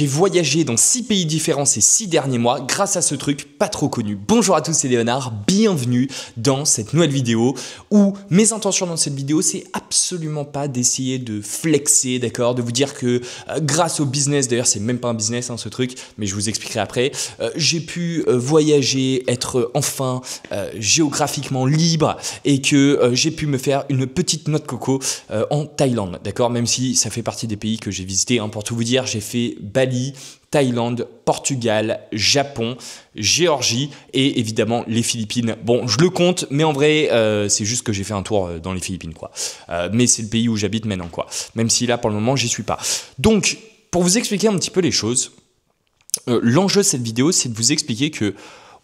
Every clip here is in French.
J'ai voyagé dans 6 pays différents ces 6 derniers mois grâce à ce truc pas trop connu. Bonjour à tous, c'est Léonard, bienvenue dans cette nouvelle vidéo où mes intentions dans cette vidéo, c'est absolument pas d'essayer de flexer, d'accord, de vous dire que grâce au business, d'ailleurs c'est même pas un business ce truc, mais je vous expliquerai après, j'ai pu voyager, être enfin géographiquement libre et que j'ai pu me faire une petite noix de coco en Thaïlande, d'accord, même si ça fait partie des pays que j'ai visités, pour tout vous dire, j'ai fait Bali, Thaïlande, Portugal, Japon, Géorgie et évidemment les Philippines. Bon, je le compte, mais en vrai, c'est juste que j'ai fait un tour dans les Philippines, quoi. Mais c'est le pays où j'habite maintenant, quoi. Même si là, pour le moment, j'y suis pas. Donc, pour vous expliquer un petit peu les choses, l'enjeu de cette vidéo, c'est de vous expliquer que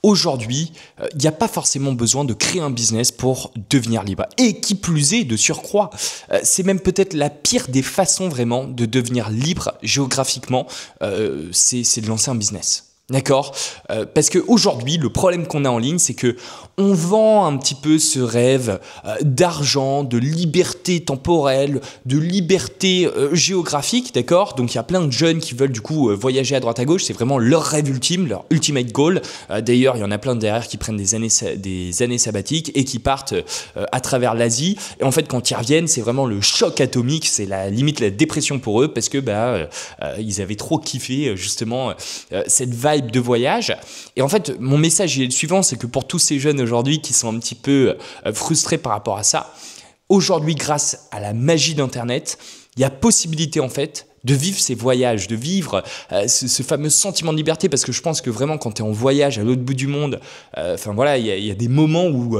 aujourd'hui, il n'y a pas forcément besoin de créer un business pour devenir libre. Et qui plus est, de surcroît, c'est même peut-être la pire des façons vraiment de devenir libre géographiquement, c'est de lancer un business. D'accord, parce qu'aujourd'hui, le problème qu'on a en ligne, c'est que on vend un petit peu ce rêve d'argent, de liberté temporelle, de liberté géographique, d'accord. Donc il y a plein de jeunes qui veulent du coup voyager à droite à gauche, c'est vraiment leur rêve ultime, leur ultimate goal. D'ailleurs, il y en a plein derrière qui prennent des années sabbatiques et qui partent à travers l'Asie. Et en fait, quand ils reviennent, c'est vraiment le choc atomique, c'est la limite la dépression pour eux parce que ils avaient trop kiffé justement cette vibe de voyage. Et en fait, mon message est le suivant, c'est que pour tous ces jeunes aujourd'hui qui sont un petit peu frustrés par rapport à ça, aujourd'hui, grâce à la magie d'Internet, il y a possibilité en fait de vivre ces voyages, de vivre ce fameux sentiment de liberté, parce que je pense que vraiment quand tu es en voyage à l'autre bout du monde, voilà, il y a des moments où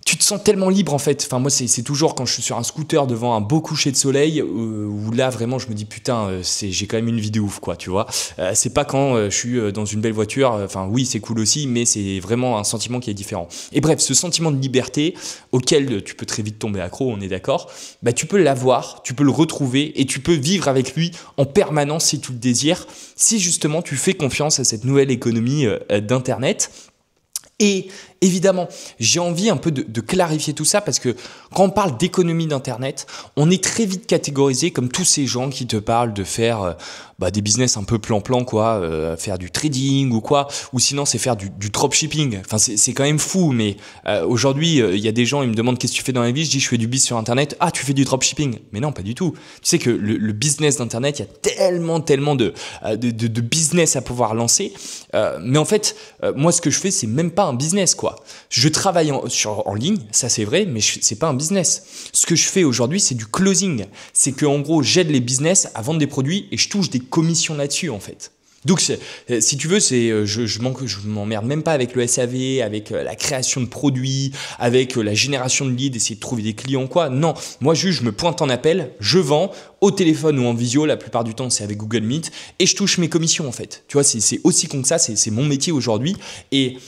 tu te sens tellement libre en fait. Moi c'est toujours quand je suis sur un scooter devant un beau coucher de soleil où là vraiment je me dis putain j'ai quand même une vie de ouf, quoi, tu vois. C'est pas quand je suis dans une belle voiture, oui c'est cool aussi, mais c'est vraiment un sentiment qui est différent. Et bref, ce sentiment de liberté auquel tu peux très vite tomber accro, on est d'accord, tu peux l'avoir, tu peux le retrouver et tu peux vivre avec lui en permanence si tu le désires, si justement tu fais confiance à cette nouvelle économie d'Internet. Et évidemment, j'ai envie un peu de clarifier tout ça parce que quand on parle d'économie d'Internet, on est très vite catégorisé comme tous ces gens qui te parlent de faire des business un peu plan-plan, quoi, faire du trading ou quoi, ou sinon c'est faire du dropshipping. C'est quand même fou, mais aujourd'hui, il y a des gens, ils me demandent qu'est-ce que tu fais dans la vie, je dis je fais du biz sur Internet. Ah, tu fais du dropshipping? Mais non, pas du tout. Tu sais que le business d'Internet, il y a tellement de business à pouvoir lancer, mais en fait, moi ce que je fais, c'est même pas un business, quoi. Je travaille en ligne, ça c'est vrai, mais c'est pas un business. Ce que je fais aujourd'hui, c'est du closing. C'est que en gros, j'aide les business à vendre des produits et je touche des commissions là-dessus en fait. Donc si tu veux, je m'emmerde même pas avec le SAV, avec la création de produits, avec la génération de leads, essayer de trouver des clients, quoi. Non, moi juste je me pointe en appel, je vends au téléphone ou en visio, la plupart du temps c'est avec Google Meet et je touche mes commissions en fait. Tu vois, c'est aussi con que ça, c'est mon métier aujourd'hui. Et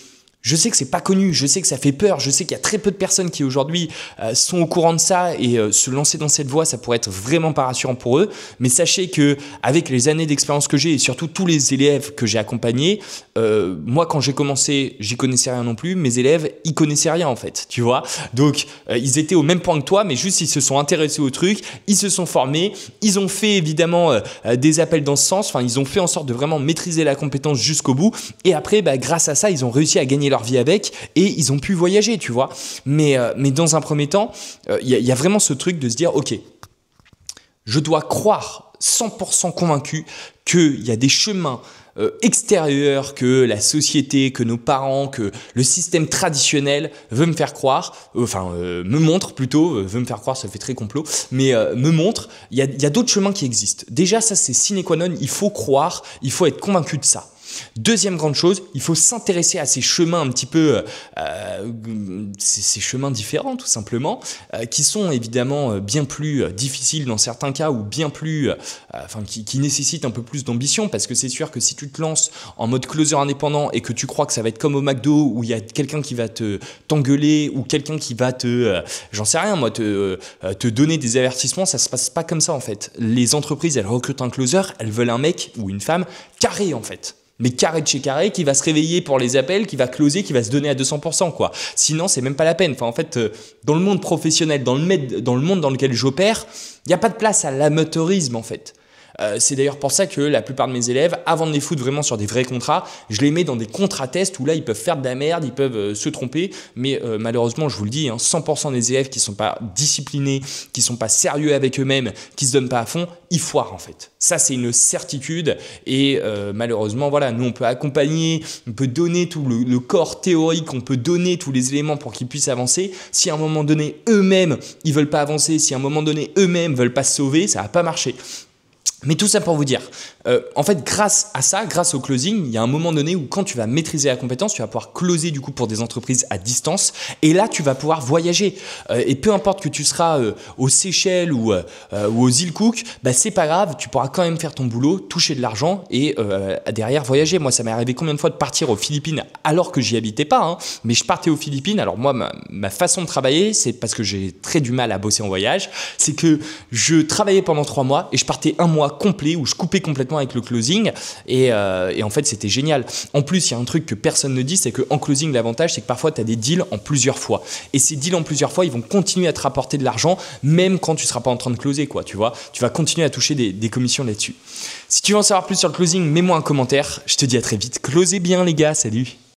je sais que c'est pas connu, je sais que ça fait peur, je sais qu'il y a très peu de personnes qui aujourd'hui sont au courant de ça et se lancer dans cette voie, ça pourrait être vraiment pas rassurant pour eux. Mais sachez que avec les années d'expérience que j'ai et surtout tous les élèves que j'ai accompagnés, moi quand j'ai commencé, j'y connaissais rien non plus. Mes élèves, ils connaissaient rien en fait, tu vois. Donc ils étaient au même point que toi, mais juste ils se sont intéressés au truc, ils se sont formés, ils ont fait évidemment des appels dans ce sens. Ils ont fait en sorte de vraiment maîtriser la compétence jusqu'au bout. Et après, grâce à ça, ils ont réussi à gagner leur vie avec et ils ont pu voyager, tu vois. Mais dans un premier temps, il y a vraiment ce truc de se dire ok, je dois croire 100% convaincu qu'il y a des chemins extérieurs que la société, que nos parents, que le système traditionnel veut me faire croire, me montre plutôt, veut me faire croire, ça fait très complot, mais me montre, il y a d'autres chemins qui existent. Déjà, ça c'est sine qua non, il faut croire, il faut être convaincu de ça. Deuxième grande chose, il faut s'intéresser à ces chemins un petit peu, ces chemins différents tout simplement, qui sont évidemment bien plus difficiles dans certains cas ou bien plus, qui nécessitent un peu plus d'ambition, parce que c'est sûr que si tu te lances en mode closer indépendant et que tu crois que ça va être comme au McDo où il y a quelqu'un qui va t'engueuler ou quelqu'un qui va j'en sais rien moi, te donner des avertissements, ça se passe pas comme ça en fait. Les entreprises, elles recrutent un closer, elles veulent un mec ou une femme carré en fait. Mais carré de chez carré, qui va se réveiller pour les appels, qui va closer, qui va se donner à 200%, quoi. Sinon, c'est même pas la peine. En fait, dans le monde professionnel, dans le monde dans lequel j'opère, il n'y a pas de place à l'amateurisme, en fait. C'est d'ailleurs pour ça que la plupart de mes élèves, avant de les foutre vraiment sur des vrais contrats, je les mets dans des contrats-tests où là, ils peuvent faire de la merde, ils peuvent se tromper. Mais malheureusement, je vous le dis, 100% des élèves qui ne sont pas disciplinés, qui ne sont pas sérieux avec eux-mêmes, qui ne se donnent pas à fond, ils foirent en fait. Ça, c'est une certitude. Et malheureusement, voilà, nous, on peut accompagner, on peut donner tout le corps théorique, on peut donner tous les éléments pour qu'ils puissent avancer. Si à un moment donné, eux-mêmes, ils ne veulent pas avancer, si à un moment donné, eux-mêmes ne veulent pas se sauver, ça ne va pas marcher. Mais tout ça pour vous dire, en fait, grâce à ça, grâce au closing, il y a un moment donné où quand tu vas maîtriser la compétence, tu vas pouvoir closer du coup pour des entreprises à distance et là, tu vas pouvoir voyager. Et peu importe que tu seras aux Seychelles ou aux îles Cook, bah, c'est pas grave, tu pourras quand même faire ton boulot, toucher de l'argent et derrière voyager. Moi, ça m'est arrivé combien de fois de partir aux Philippines alors que j'y habitais pas, mais je partais aux Philippines. Alors moi, ma façon de travailler, c'est parce que j'ai très du mal à bosser en voyage, c'est que je travaillais pendant 3 mois et je partais 1 mois complet où je coupais complètement avec le closing et en fait c'était génial. En plus il y a un truc que personne ne dit, c'est qu'en closing l'avantage c'est que parfois tu as des deals en plusieurs fois et ces deals en plusieurs fois ils vont continuer à te rapporter de l'argent même quand tu ne seras pas en train de closer quoi, tu vois, tu vas continuer à toucher des commissions là-dessus. Si tu veux en savoir plus sur le closing, mets-moi un commentaire, je te dis à très vite, closez bien les gars, salut.